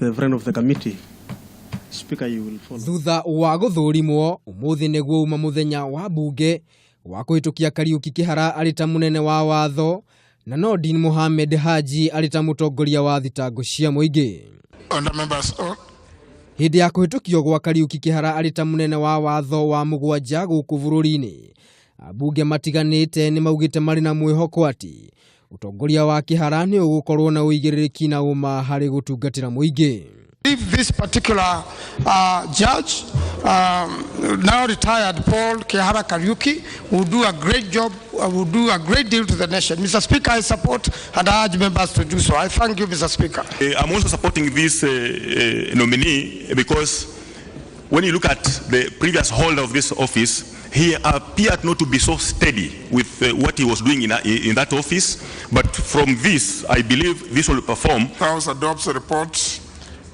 the friend of the committee. Speaker, you will follow. Thutha wa guthurimwo umuthi niguo uma muthenya wa mbunge wa kuhitukia Kariuki Kihara alita munene wa watho na Noordin Mohamed Haji alita mutongoria wa thitango cia muingi. Hindi ya kuhitukio gwa Kariuki Kihara alita munene wa watho wa mugwanja guku bururi-ini. Ambunge matiganite nimaugite mari na mwihoko ati utongoria wa Kihara ni ugukorwo na uigiririki na uma hari gutungatira muingi. If this particular judge, now retired Paul Kihara Kariuki, will do a great job, will do a great deal to the nation. Mr. Speaker, I support and I urge members to do so. I thank you, Mr. Speaker. I'm also supporting this nominee because when you look at the previous holder of this office, he appeared not to be so steady with what he was doing in that office. But from this, I believe this will perform. The House adopts a report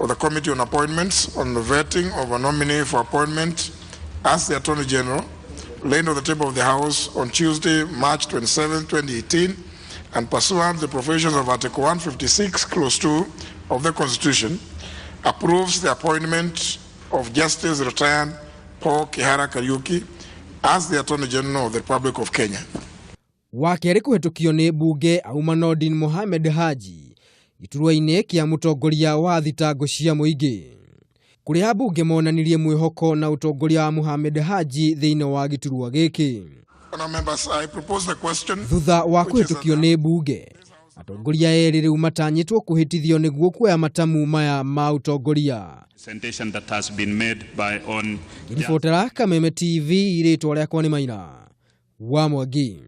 of the Committee on Appointments on the vetting of a nominee for appointment as the Attorney General, laid on the table of the House on Tuesday, March 27, 2018, and pursuant to the provisions of Article 156, Clause 2 of the Constitution, approves the appointment of Justice Retired Paul Kihara Kariuki as the Attorney General of the Republic of Kenya. Wakeri kuhitukio ni mbunge auma Noordin Mohamed Haji iturua-ini kia mutongoria wa thitango cia muingi. Kuri ambunge monanirie mwihoko na utongoria wa Mohamed Haji thiini wa giturua giki. Thutha wa kuhitukio ni mbunge, atongoria eri riu matanyitwo kuhitithio niguo kuoya matamu maya ma utongoria. Ribotera Kameme TV ritwa riakwa ni Maina wa Mwangi.